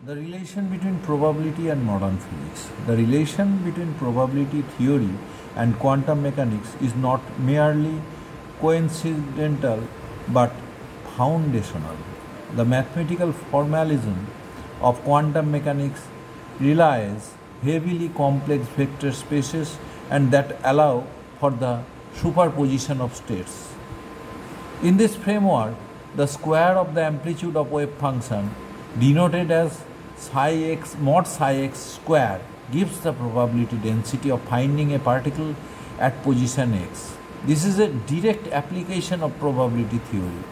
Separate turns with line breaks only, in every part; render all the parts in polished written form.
The relation between probability and modern physics. The relation between probability theory and quantum mechanics is not merely coincidental but foundational. The mathematical formalism of quantum mechanics relies heavily complex vector spaces and that allow for the superposition of states. In this framework, the square of the amplitude of wave function denoted as psi x mod psi x square gives the probability density of finding a particle at position x. This is a direct application of probability theory.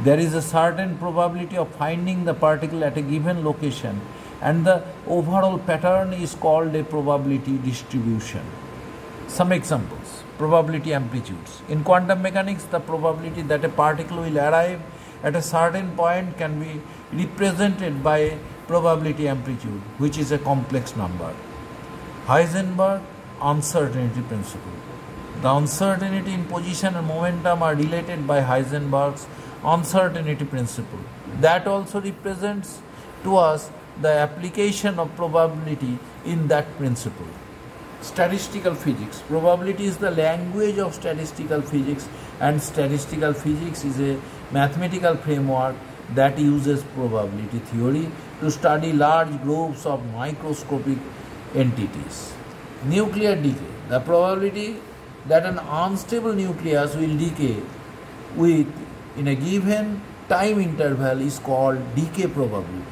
There is a certain probability of finding the particle at a given location and the overall pattern is called a probability distribution. Some examples. Probability amplitudes. In quantum mechanics, the probability that a particle will arrive at a certain point can be represented by a probability amplitude, which is a complex number. Heisenberg uncertainty principle. The uncertainty in position and momentum are related by Heisenberg's uncertainty principle. That also represents to us the application of probability in that principle. Statistical physics. Probability is the language of statistical physics, and statistical physics is a mathematical framework that uses probability theory to study large groups of microscopic entities. Nuclear decay. The probability that an unstable nucleus will decay in a given time interval is called decay probability.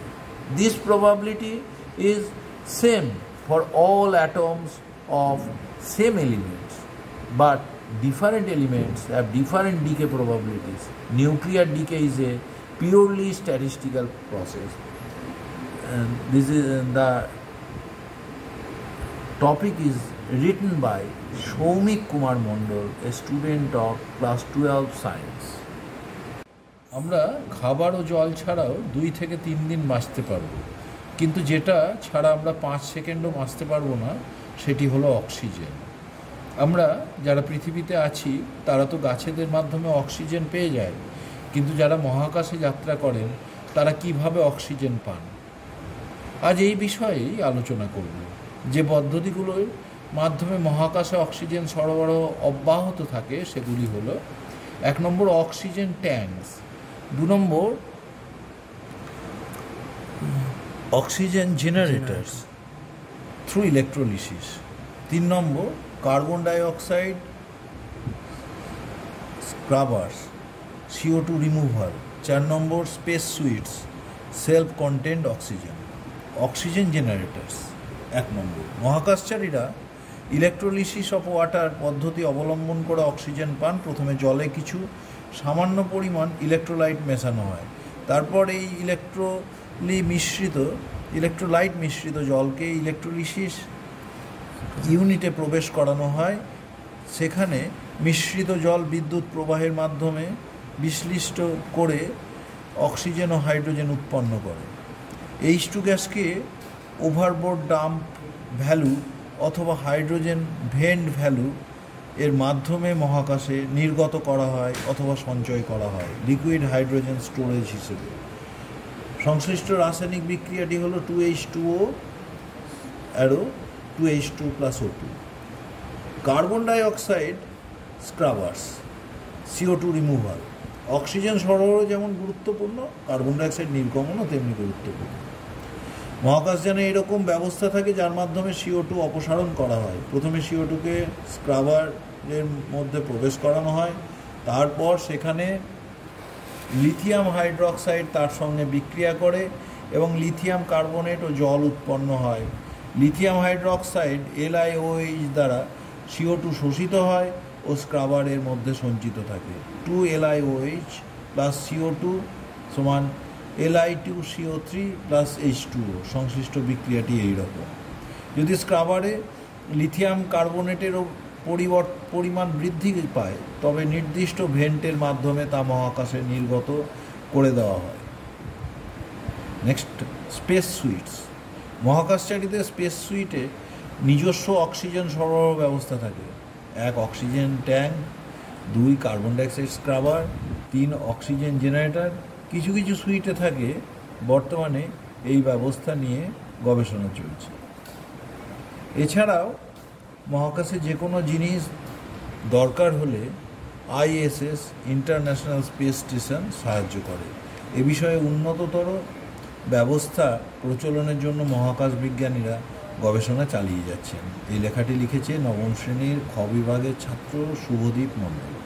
This probability is same for all atoms of same elements, but different elements have different decay probabilities. Nuclear decay is a purely statistical process. And this is the topic is written by Shoumik Kumar Mondol, a student of class 12 science. আমরা খাবার ও জল ছাড়াও 2 থেকে 3 দিন বাঁচতে পারবো, কিন্তু যেটা ছাড়া আমরা 5 সেকেন্ডও বাঁচতে পারবো না সেটি হলো অক্সিজেন। আমরা যারা পৃথিবীতে আছি তারা তো গাছেদের মাধ্যমে অক্সিজেন পেয়ে যায়, কিন্তু যারা মহাকাশে যাত্রা করেন তারা কিভাবে অক্সিজেন পান, আজ এই বিষয়েই আলোচনা করব। যে পদ্ধতিগুলোর মাধ্যমে মহাকাশে অক্সিজেন সরবরাহ অব্যাহত থাকে সেগুলি হলো: 1 number oxygen tanks, 2 number oxygen generators through electrolysis, 3 number carbon dioxide scrubbers CO2 removal, 4 number space suits self content oxygen. Oxygen generators. 1 number মহাকাশচারীরা ইলেকট্রোলিসিস অফ ওয়াটার পদ্ধতি অবলম্বন করে অক্সিজেন পান। প্রথমে জলে কিছু সামান্য পরিমাণ ইলেকট্রোলাইট মেশানো হয়, তারপর এই ইলেকট্রোলাইট মিশ্রিত জলকে ইলেকট্রোলিসিস ইউনিটে প্রবেশ করানো হয়। সেখানে মিশ্রিত জল বিদ্যুৎ প্রবাহের মাধ্যমে বিশ্লিষ্ট করে অক্সিজেন ও হাইড্রোজেন উৎপন্ন করে। H2 গ্যাসকে ওভারবোর্ড ডাম্প ভ্যালু অথবা হাইড্রোজেন ভেন্ট ভ্যালু এর মাধ্যমে মহাকাশে নির্গত করা হয় অথবা সঞ্চয় করা হয় লিকুইড হাইড্রোজেন স্টোরেজ হিসেবে। সংশ্লিষ্ট রাসায়নিক বিক্রিয়াটি হলো 2H2O arrow 2H2 + O2। Carbon dioxide scrubbers CO2 removal. Oxygen সরবরাহ যেমন গুরুত্বপূর্ণ, কার্বন ডাইঅক্সাইড নির্গমনও তেমনি গুরুত্বপূর্ণ। মহাকাশযানে এরকম ব্যবস্থা থাকে যার মাধ্যমে CO2 অপসারণ করা হয়। প্রথমে CO2কে স্ক্রাবারের মধ্যে প্রবেশ করানো হয়, তারপর সেখানে লিথিয়াম হাইড্রোক্সাইড তার সঙ্গে বিক্রিয়া করে এবং লিথিয়াম কার্বনেট ও জল উৎপন্ন হয়। লিথিয়াম হাইড্রোক্সাইড LiOH দ্বারা CO2 শোষিত হয় ও স্ক্রাবারের মধ্যে সঞ্চিত থাকে। 2 LiOH + CO2 = Li2CO3 + H2O। সংশ্লিষ্ট বিক্রিয়াটি এইরকম। যদি স্ক্রাবারে লিথিয়াম কার্বনেটেরও পরিমাণ বৃদ্ধি পায় তবে নির্দিষ্ট ভেন্টের মাধ্যমে তা মহাকাশে নির্গত করে দেওয়া হয়। Next, space suits. মহাকাশচারীদের স্পেস সুইটে নিজস্ব অক্সিজেন সরবরাহ ব্যবস্থা থাকে। 1 oxygen tank, 2 carbon dioxide scrubber, 3 oxygen generator. কিছু কিছু সুইটে থাকে বর্তমানে এই ব্যবস্থা নিয়ে গবেষণা চলছে। এছাড়াও মহাকাশে যে কোনো জিনিস দরকার হলে আইএসএস ইন্টারন্যাশনাল স্পেস স্টেশন সাহায্য করে। এ বিষয়ে উন্নততর ব্যবস্থা প্রচলনের জন্য মহাকাশ বিজ্ঞানীরা গবেষণা চালিয়ে যাচ্ছেন। এই লেখাটি লিখেছে নবম শ্রেণীর খ বিভাগের ছাত্র শুভদীপ মণ্ডল।